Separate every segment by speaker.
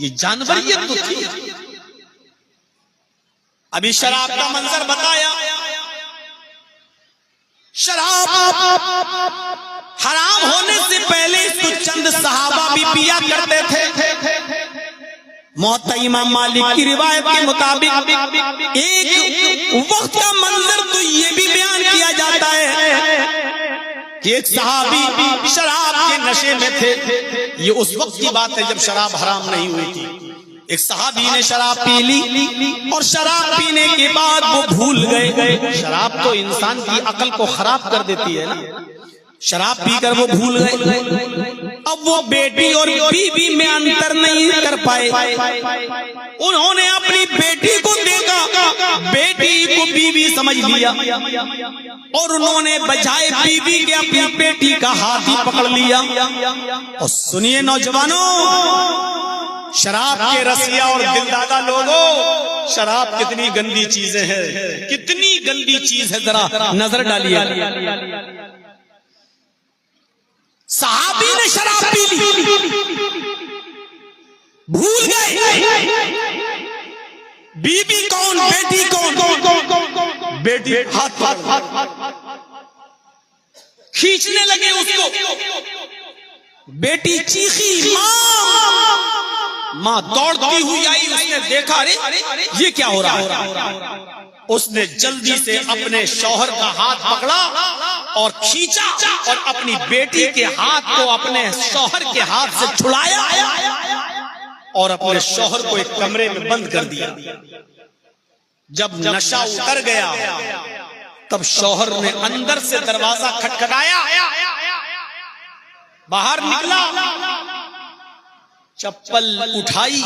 Speaker 1: یہ جانوریت تو تھی. ابھی شراب کا منظر بتایا. شراب حرام ہونے سے پہلے اس کو چند صحابہ بھی پیا کرتے تھے. موطا امام مالک کی روایت کے مطابق ایک وقت کا منظر تو یہ بھی بیان کیا جاتا ہے کہ ایک صحابی شراب کے نشے میں تھے. یہ اس وقت کی بات ہے جب شراب حرام نہیں ہوئی تھی. ایک صحابی نے شراب پی لی اور شراب پینے کے بعد وہ بھول گئے. شراب تو انسان کی عقل کو خراب کر دیتی ہے نا. شراب پی کر وہ بھول گئے. اب وہ بیٹی اور بیوی میں انتر نہیں کر پائے. انہوں نے اپنی بیٹی کو دیکھا, بیٹی کو بیوی سمجھ لیا اور انہوں نے بجائے بیوی کے اپنی بیٹی کا ہاتھ ہی پکڑ لیا. اور سنیے نوجوانوں, شراب کے رسیا اور دلدادہ لوگوں, شراب کتنی گندی چیزیں ہیں, کتنی گندی چیز ہے, ذرا نظر ڈالیے. صحابی نے شراب پی لی, بھول گئے بی بی کون, بیٹی کون. بیٹی ہاتھ کھینچنے لگے اس کو. بیٹی چیخی, ماں دوڑتی ہوئی آئی. اس نے دیکھا, ارے یہ کیا ہو رہا ہے. اس نے جلدی سے اپنے شوہر کا ہاتھ پکڑا اور کھینچا اور اپنی بیٹی کے ہاتھ کو اپنے شوہر کے ہاتھ سے چھڑایا اور اپنے شوہر کو ایک کمرے میں بند کر دیا. جب نشہ اتر گیا تب شوہر نے اندر سے دروازہ کھٹکھٹایا, باہر نکلا, چپل اٹھائی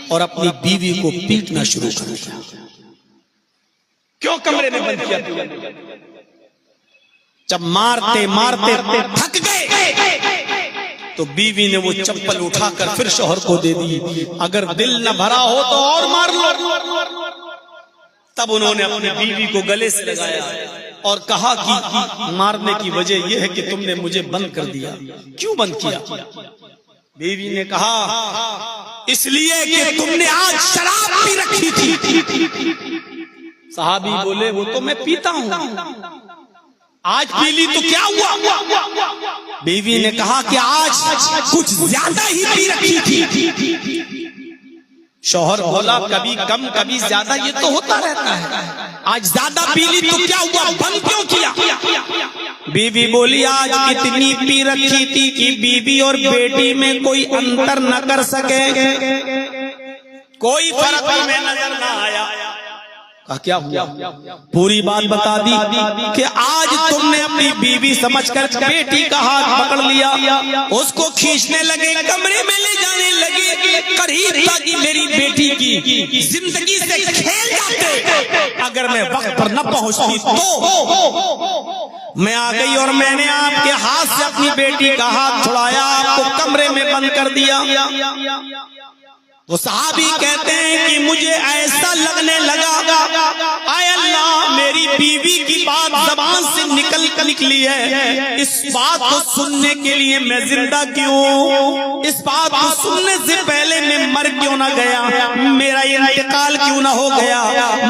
Speaker 1: اور اپنی بیوی کو پیٹنا شروع کر دیا. کیوں کمرے میں بند کیا؟ جب مارتے مارتے تھک گئے تو بیوی نے وہ چپل اٹھا کر پھر شوہر کو دے دی. اگر دل نہ بھرا ہو تو اور مار لو. تب انہوں نے اپنی بیوی کو گلے سے لگایا اور کہا کہ مارنے کی وجہ یہ ہے کہ تم نے مجھے بند کر دیا. کیوں بند کیا؟ بیوی نے کہا اس لیے کہ تم نے آج شراب پی رکھی تھی. صحابی بولے وہ تو میں پیتا ہوں, آج پی لی تو کیا ہوا؟ بیوی نے کہا کہ آج کچھ زیادہ ہی پی رکھی تھی. شوہر بولا کبھی کم کبھی زیادہ یہ تو ہوتا رہتا ہے, آج زیادہ پی لی تو کیا ہوا, بند کیوں کیا؟ بیوی بولی آج اتنی پی رکھی تھی کہ بیوی اور بیٹی میں کوئی انتر نہ کر سکے, کوئی فرق میں نظر نہ آیا. کیا ہوا؟ پوری بات بتا دی کہ آج تم نے اپنی بیوی سمجھ کر بیٹی کا ہاتھ پکڑ لیا, اس کو کھینچنے لگے, کمرے میں لے جانے لگے, قریب تھا کہ میری بیٹی کی زندگی سے کھیل جاتے. اگر میں وقت پر نہ پہنچتی تو میں آ گئی اور میں نے آپ کے ہاتھ سے اپنی بیٹی کا ہاتھ چھڑایا, آپ کو کمرے میں بند کر دیا. وہ صحابی کہتے ہیں کہ مجھے ایسا لگنے لگا اے اللہ میری بیوی کی بات زبان سے نکل کر نکلی ہے, اس بات کو سننے کے لیے میں زندہ کیوں, اس بات کو سننے سے پہلے میں مر کیوں نہ گیا, میرا انتقال کیوں نہ ہو گیا,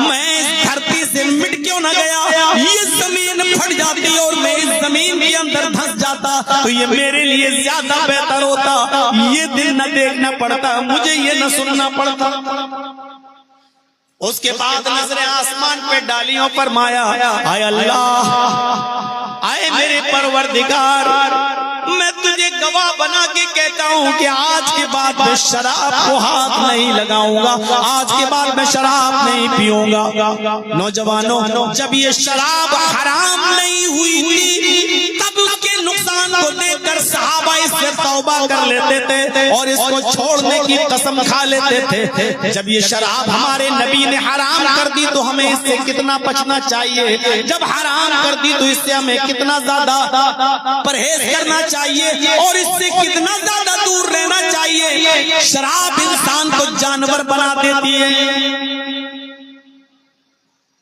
Speaker 1: میں اس دھرتی سے مٹ کیوں نہ گیا, یہ زمین پھٹ جاتی اور میں اس زمین کے اندر دھس جاتا تو یہ میرے لیے زیادہ بہتر ہوتا. یہ دل نہ دیکھنا پڑتا, مجھے یہ نہ سننا پڑتا. اس کے بعد نظر آسمان پہ ڈالیوں پر مایا, اے اللہ, اے میرے پروردگار, میں تجھے گواہ بنا کے کہتا ہوں کہ آج کے بعد میں شراب کو ہاتھ نہیں لگاؤں گا, آج کے بعد میں شراب نہیں پیوں گا. نوجوانوں, جب یہ شراب حرام نہیں ہوئی تھی تب اس کے نقصان کو دیکھ کر صحابہ اس سے توبہ کر لیتے تھے اور اس کو چھوڑنے کی قسم کھا لیتے تھے. جب یہ شراب ہمارے نبی نے حرام کر دی تو ہمیں اس سے کتنا بچنا چاہیے, جب حرام کر دی تو اس سے ہمیں کتنا زیادہ پرہیز کرنا چاہیے اور اس سے کتنا زیادہ دور رہنا چاہیے. شراب انسان کو جانور بنا دیتی ہے.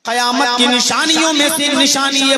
Speaker 1: قیامت کی نشانیوں میں سے ایک نشانی یہ